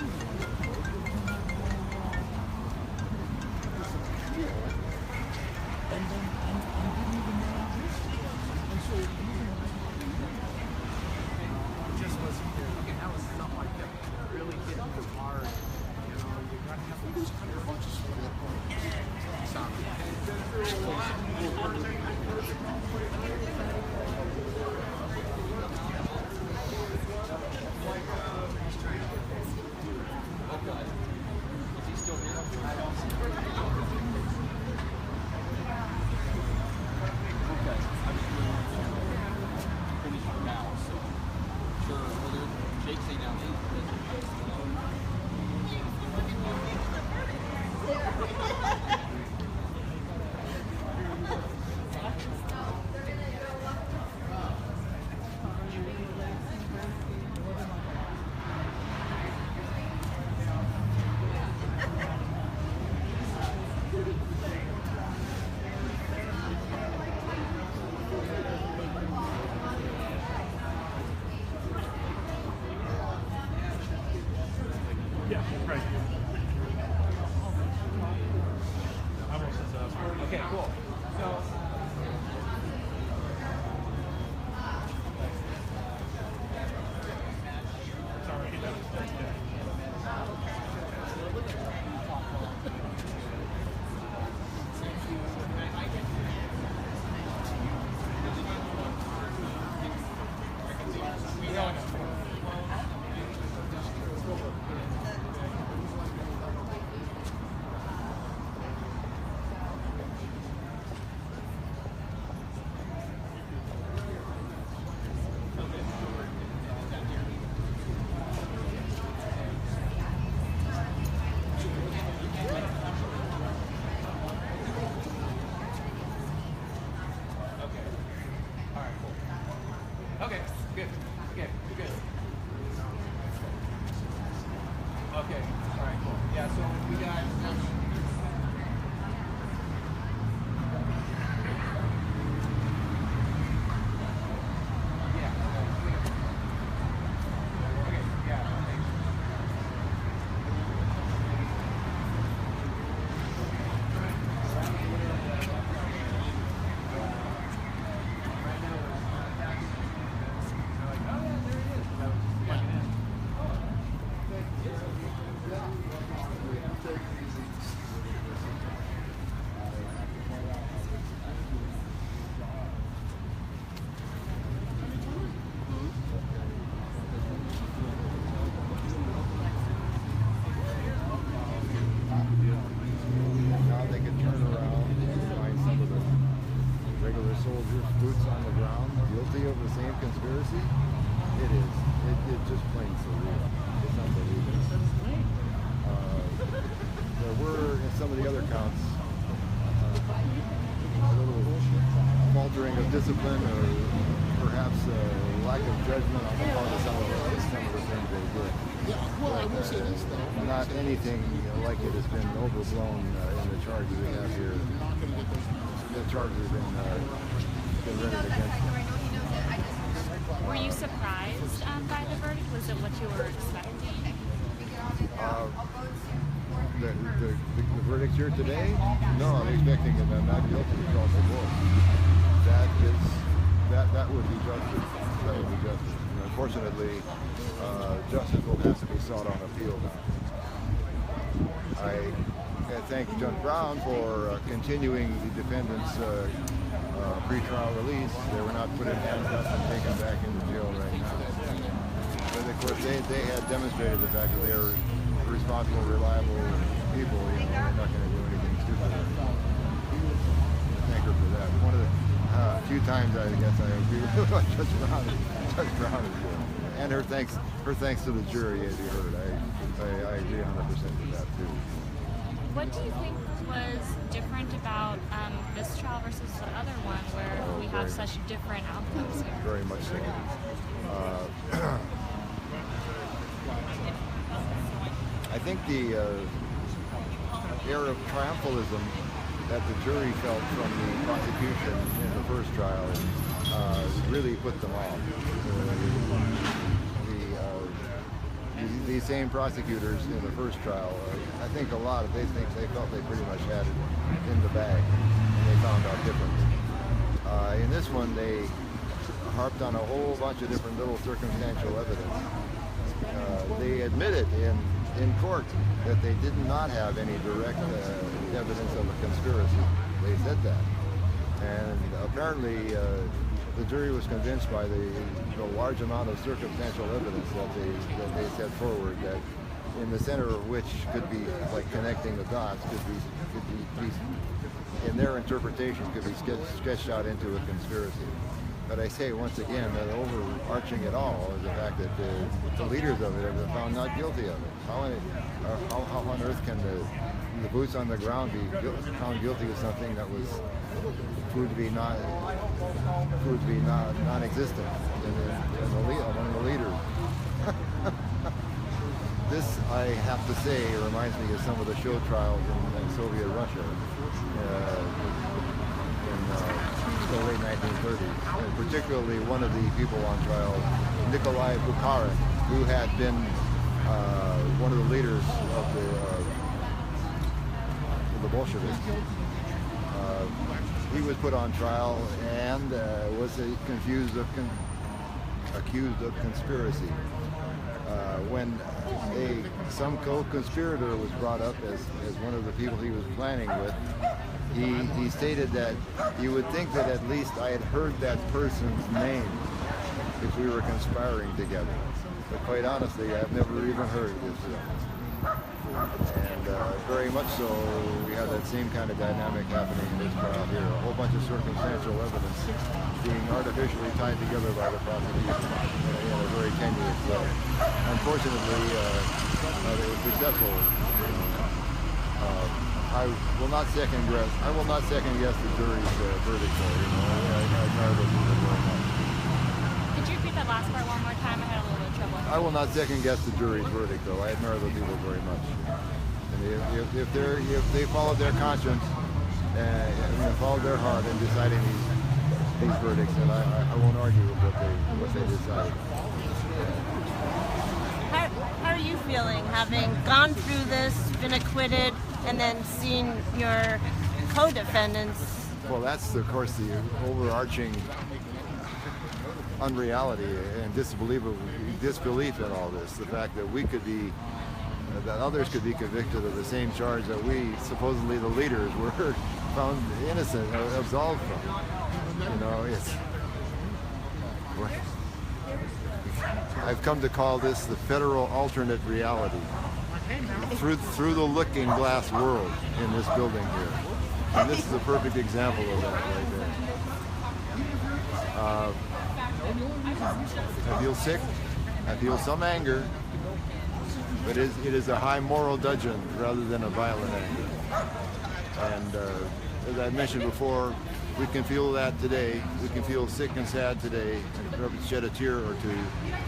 Yeah, right. Okay, cool. So. Okay, good. Okay, you're good. Okay, all right, cool. Yeah, so we got. soldiers, boots on the ground, guilty of the same conspiracy. It is. It just plain surreal. It's unbelievable. There were, in some of the other counts, a little false altering of discipline or perhaps lack of judgment on the part of some of the things they did. Not anything like it has been overblown in the charges we have here. The charges have been rendered against them. Were you surprised by the verdict? Was it what you were expecting? The verdicts here today? No, I'm expecting them not guilty across the board. That would be justice. That would be justice. And unfortunately, justice will have to be sought on appeal now. I thank Judge Brown for continuing the defendant's pre-trial release. They were not put in handcuffs and taken back into jail right now. But of course, they had demonstrated the fact that they are responsible, reliable people. They're not going to do anything stupid. Thank her for that. One of the few times I guess I agree with what Judge Brown is doing. And her thanks to the jury, as you heard. I agree 100% with that too. What do you think was different about this trial versus the other one, where we have such different outcomes here? Very much so. I think the air of triumphalism that the jury felt from the prosecution in the first trial really put them off. These same prosecutors in the first trial, I think they felt they pretty much had it in the bag, and they found out differently. In this one, they harped on a whole bunch of different little circumstantial evidence. They admitted in court that they did not have any direct evidence of a conspiracy. They said that. And apparently the jury was convinced by the large amount of circumstantial evidence that they set forward, that in the center of which could be, like connecting the dots, could be in their interpretation, could be sketched out into a conspiracy. But I say once again that overarching it all is the fact that the leaders of it have been found not guilty of it. How on earth can the boots on the ground be found guilty of something that was proved to be non-existent among the leaders? This, I have to say, reminds me of some of the show trials in Soviet Russia in the late 1930s. And particularly one of the people on trial, Nikolai Bukharin, who had been one of the leaders of the Bolsheviks. He was put on trial and was accused of conspiracy. When some co-conspirator was brought up as one of the people he was planning with, he stated that you would think that at least I had heard that person's name if we were conspiring together. But quite honestly, I've never even heard of this. And very much so, we have that same kind of dynamic happening in this trial here. A whole bunch of circumstantial evidence being artificially tied together by the prosecution in a very tenuous way. Unfortunately, they were successful. I will not second guess the jury's verdict. I admire those people very much. Could you repeat that last part one more time? I had a little bit of trouble. I will not second guess the jury's verdict, though. I admire those people very much. And if they followed their conscience and followed their heart in deciding these verdicts, then I won't argue with what they decided. How are you feeling, having gone through this, been acquitted, and then seen your co-defendants? Well, that's, of course, the overarching unreality and disbelief in all this. The fact that that others could be convicted of the same charge that we, supposedly the leaders, were found innocent or absolved from. I've come to call this the federal alternate reality. Through the looking glass world in this building here. And this is a perfect example of that right there. I feel sick. I feel some anger. But it is a high moral dudgeon rather than a violent anger. And as I mentioned before, We can feel that today. We can feel sick and sad today and probably shed a tear or two.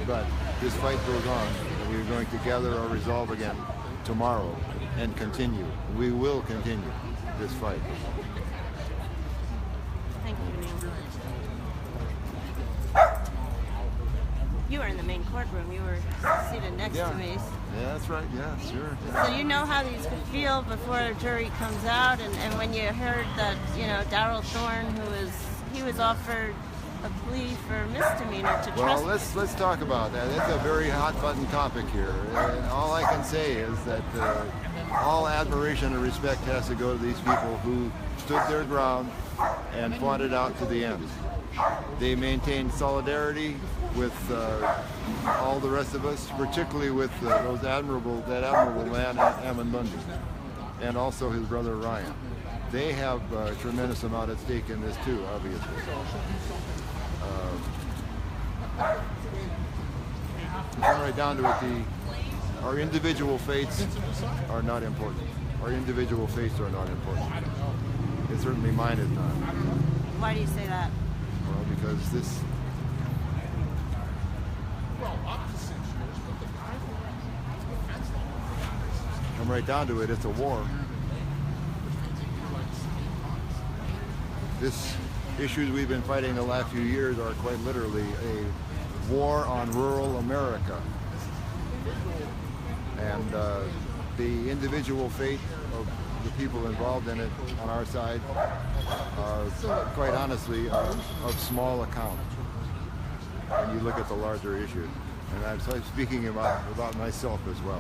But this fight goes on, and we're going to gather our resolve again tomorrow and continue. We will continue this fight. Thank you, Neil. You were in the main courtroom. You were seated next to me. Yeah, that's right. Yeah, sure. So you know how these could feel before a jury comes out, and when you heard that, you know, Darrell Thorne, he was offered a plea for misdemeanor to Well, trespass. let's talk about that. It's a very hot button topic here. And all I can say is that all admiration and respect has to go to these people who stood their ground and fought it out to the end. They maintained solidarity with all the rest of us, particularly with that admirable man, Ammon Bundy, and also his brother Ryan. They have a tremendous amount at stake in this too, obviously. To come right down to it, our individual fates are not important. Our individual fates are not important. And certainly mine is not. Why do you say that? Well, because this. Come right down to it, it's a war. This issues we've been fighting the last few years are quite literally a war on rural America. And the individual fate of the people involved in it on our side are, quite honestly, of small account when you look at the larger issue. And I'm speaking about myself as well.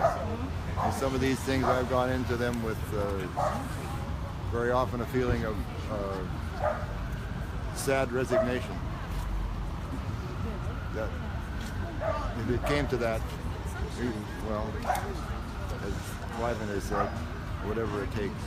And some of these things I've gone into them with very often a feeling of sad resignation. That if it came to that, well, as Wyman has said, whatever it takes.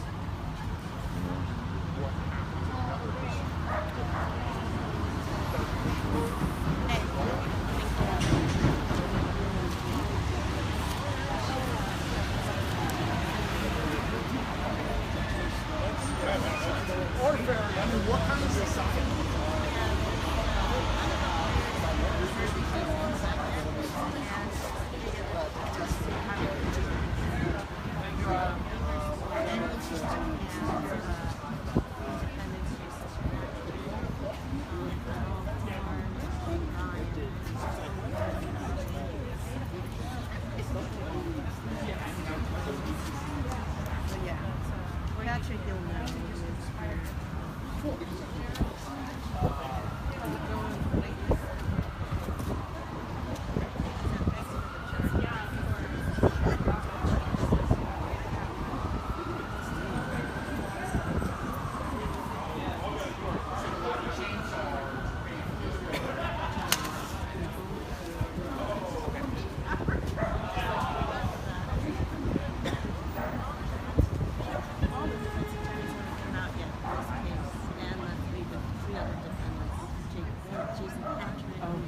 What kind of society? We're actually doing that.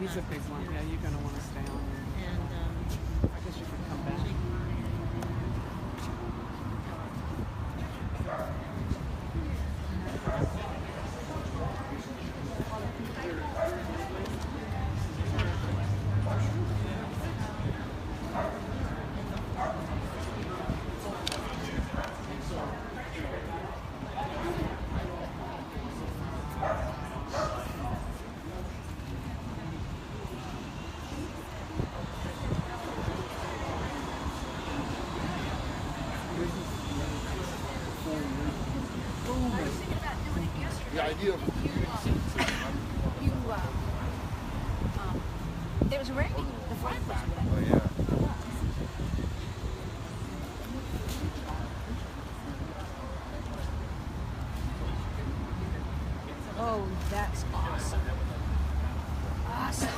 He's a big one. Yeah, you're going to want to stay on there. And I guess you could come back. The idea of there was rain. The flag was wet. Oh, yeah. Oh, that's awesome. Awesome.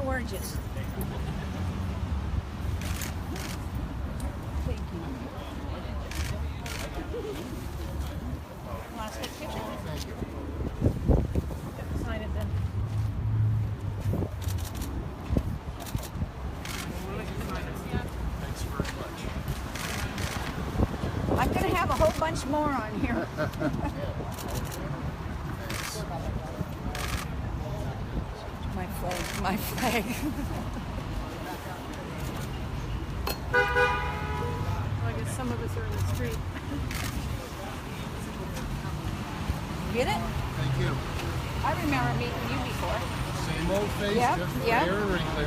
Gorgeous. Thank you. Want to take a picture? Thank you. Sign it then. Thanks very much. I'm going to have a whole bunch more on here. flag. My flag. Well, I guess some of us are in the street. Get it? Thank you. I remember meeting you before. Same old face, Yep, different yep. hair, wrinkly.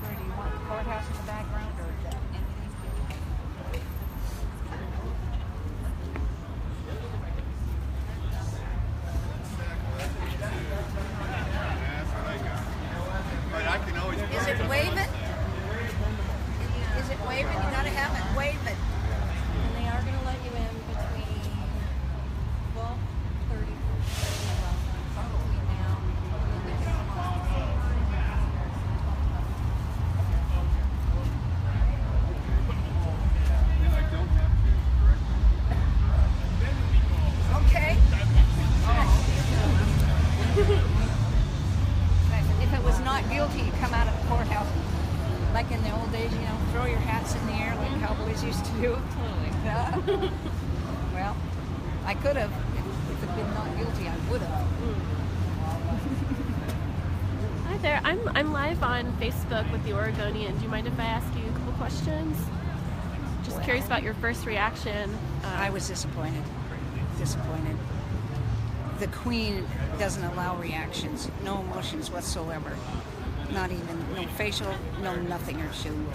Where do you want the courthouse in the background or anything? Is it waving? Is it waving? You gotta have it waving. And they are going to let you in between 12:30 between now and the Okay. If it was not guilty, you come out of the courthouse like in the old days, you know, throw your hats in the air like cowboys used to do. Totally. Well, I could have. If it had been not guilty, I would have. Hi there. I'm live on Facebook with the Oregonian. Do you mind if I ask you a couple questions? Just curious about your first reaction. I was disappointed. Disappointed. The Queen doesn't allow reactions, no emotions whatsoever. Not even, no facial, no nothing, or she will.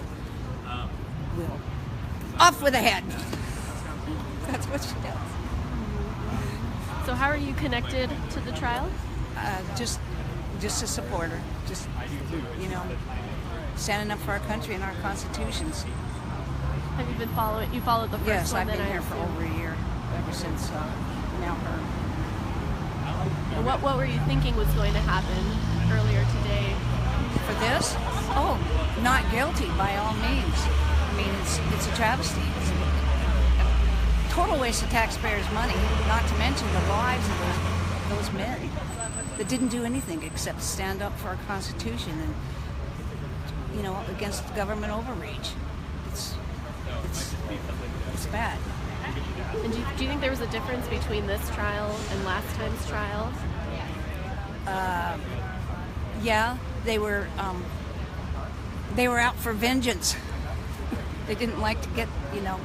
Off with the head! That's what she does. So how are you connected to the trial? Just a supporter. Just, you know, standing up for our country and our constitutions. Have you been following? You followed the first Yes, one? I've been then, I here for assume? over a year, ever since now her. And what were you thinking was going to happen earlier today? For this? Oh, not guilty by all means. I mean, it's a travesty. It's a total waste of taxpayers' money, not to mention the lives of those men that didn't do anything except stand up for our Constitution and, you know, against government overreach. It's bad. And do you think there was a difference between this trial and last time's trial? Yeah, they were out for vengeance. They didn't like to get, you know,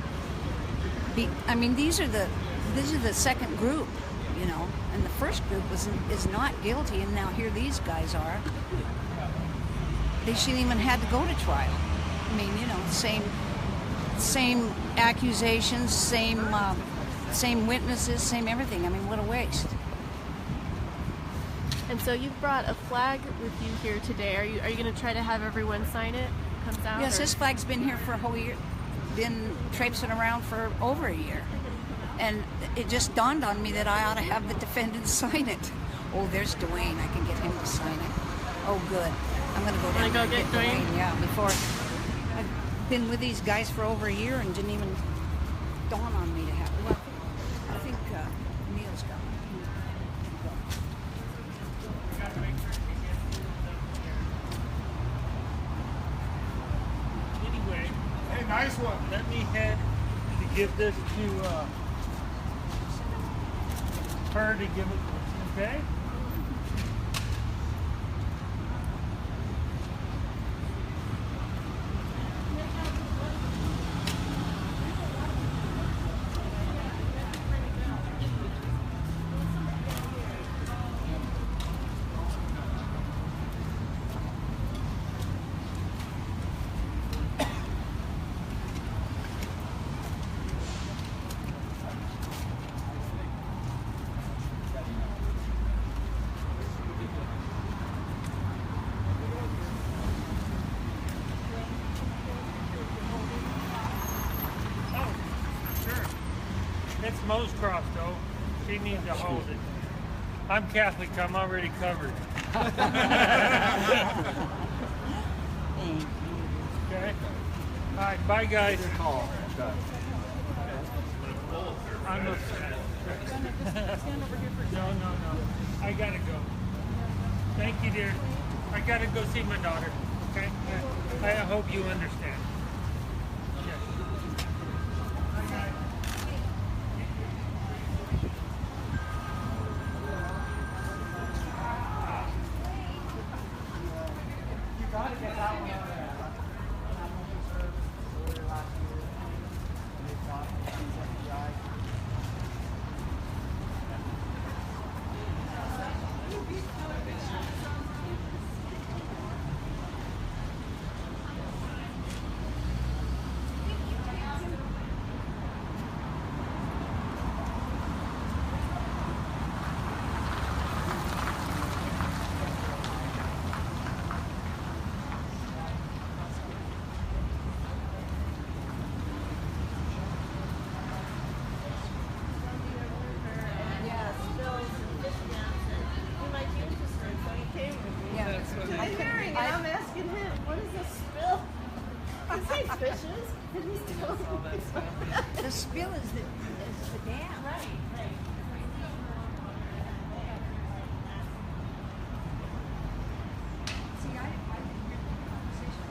I mean, these are the second group, you know, and the first group is not guilty, and now here these guys are. They shouldn't even had to go to trial. I mean, you know, same accusations, same witnesses, same everything. I mean, what a waste. And so you've brought a flag with you here today. Are you going to try to have everyone sign it? Comes out. Yes, or? this flag's been here for a whole year, been traipsing around for over a year. And it just dawned on me that I ought to have the defendants sign it. Oh, there's Dwayne. I can get him to sign it. Oh, good. I'm going to go down there and get Dwayne. Yeah, before. I've been with these guys for over a year and didn't even dawn on me to have it. Well, I think Neil's got one. Anyway, hey, nice one. Let me head to give this to her to give it. Okay. It's Mo's cross, though. She needs to hold it. I'm Catholic. I'm already covered. Okay. All right. Bye, guys. I'm upset. No. I gotta go. Thank you, dear. I gotta go see my daughter. Okay. I hope you understand. fishes. And he's still The spill is the dam. Right. See, I didn't hear the conversation.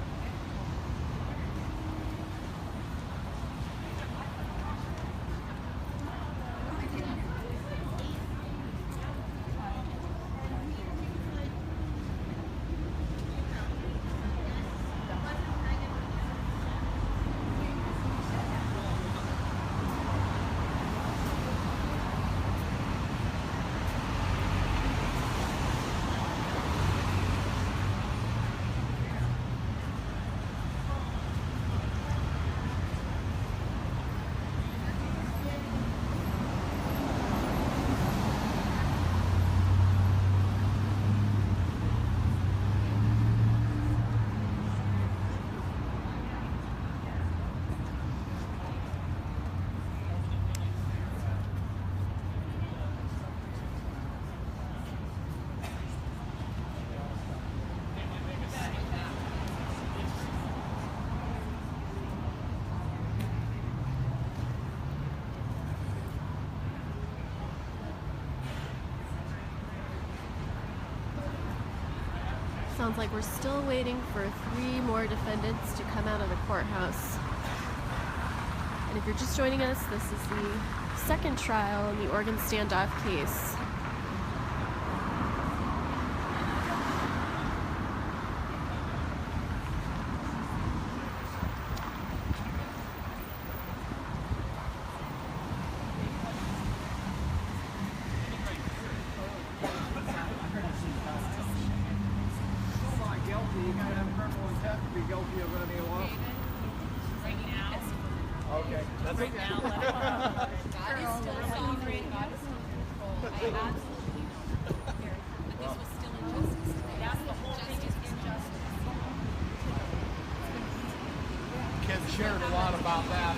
Sounds like we're still waiting for 3 more defendants to come out of the courthouse. And if you're just joining us, this is the second trial in the Oregon standoff case. You gotta have criminal intent to be guilty of any law. Right now. Okay. That's Right now. God is still sovereign. God is still in control. I absolutely know. Here. But this was still injustice today. That's the whole thing is injustice. Kids shared a lot about that.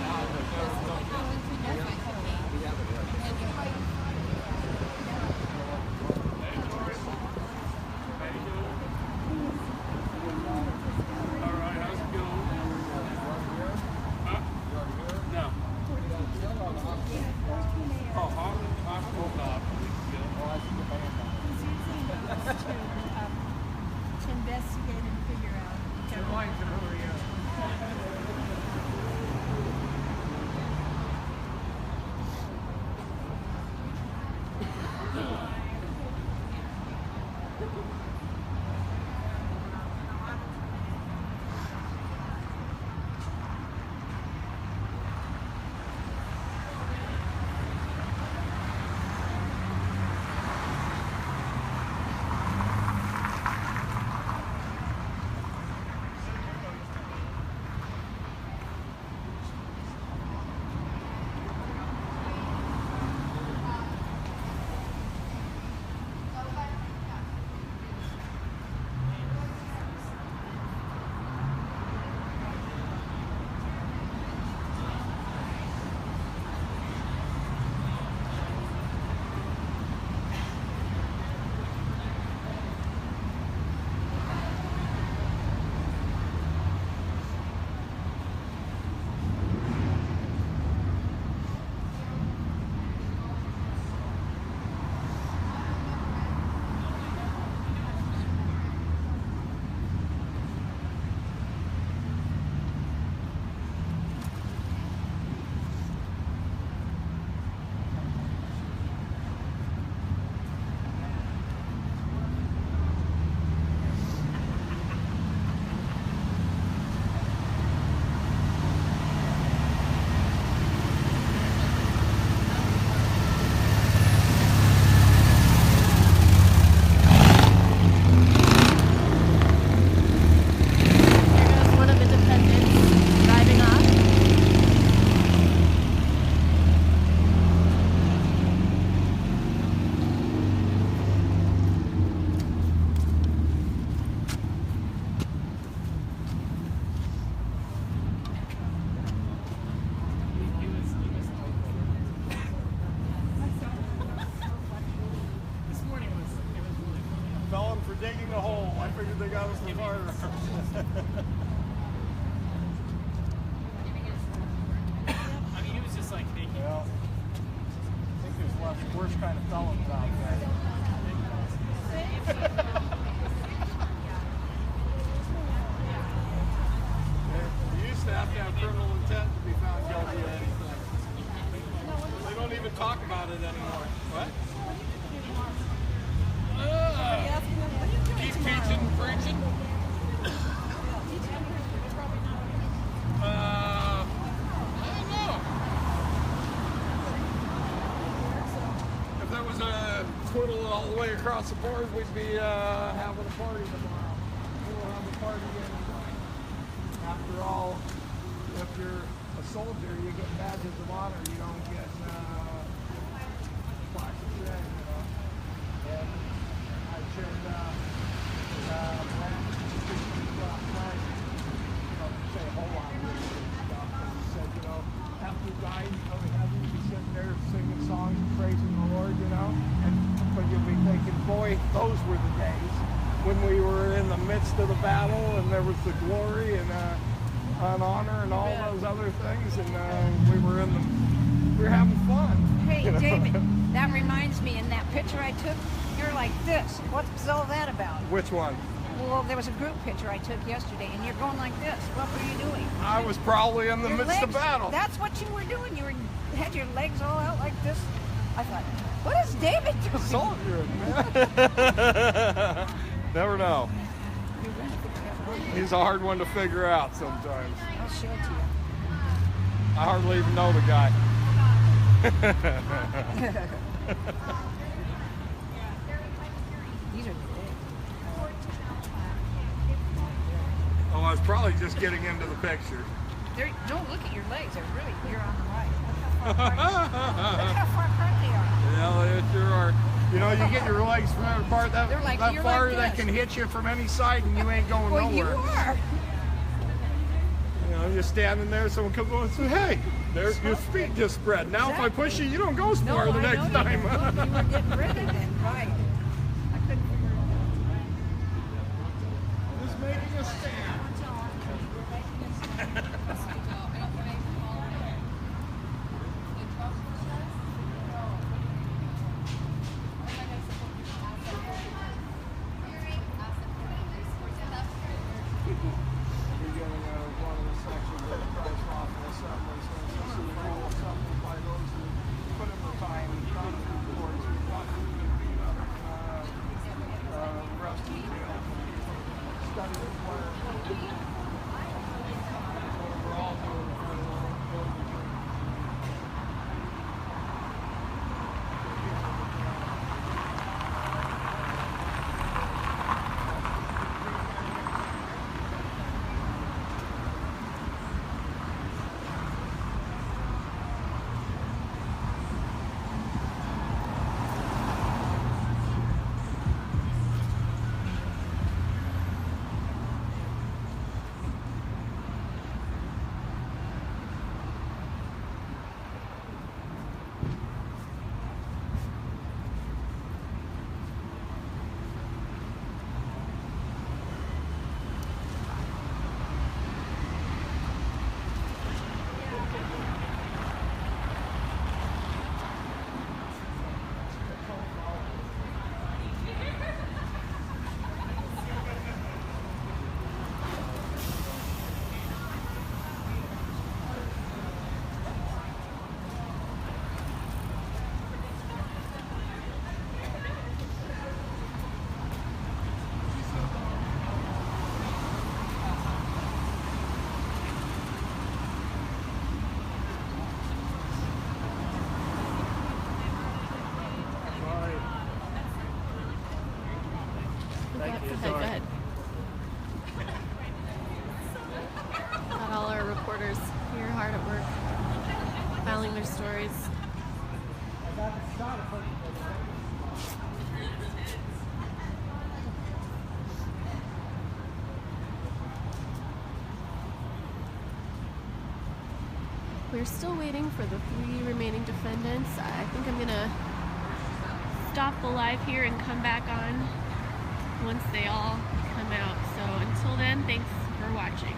To investigate and figure out. For digging a hole. I figured they got us the harder. kind of felons out there. You used to have criminal intent to be found guilty of anything. They don't even talk about it anymore. What? Keep teaching and preaching. I don't know. If there was a twiddle all the way across the board, we'd be having a party tomorrow. We'll have a party anyway. After all, if you're a soldier, you get badges of honor. You don't get plaques of shame, you know. And I shared say a whole lot of really good stuff. And he said, you know, after you die, you come to heaven, you'll be sitting there singing songs and praising the Lord, you know. But you'll be thinking, boy, those were the days when we were in the midst of the battle and there was the glory and honor and all those other things, and we were having fun. Hey, you know? David, that reminds me, in that picture I took, you're like this. What's all that about? Which one? Well, there was a group picture I took yesterday, and you're going like this. What were you doing? I was probably in the Your midst of legs, battle. That's what you were doing. You had your legs all out like this. I thought, what is David doing? Soldier, man. Never know. He's a hard one to figure out sometimes. I'll show it to you. I hardly even know the guy. These are Oh, I was probably just getting into the picture. Don't look at your legs. You're on the right. Look how far apart they are. Yeah, they sure are. You know, you get your legs from that apart that Like, far, like they can hit you from any side and you ain't going well, nowhere. You are. You know, you're standing there, someone comes over and says, hey, there's your feet just spread. Now if I push you, you don't go as far the next time. You were getting ready then, right. I couldn't figure it out. Just making a stand. Go ahead. Got all our reporters here hard at work, filing their stories. We're still waiting for the 3 remaining defendants. I think I'm gonna stop the live here and come back on once they all come out. So until then, thanks for watching.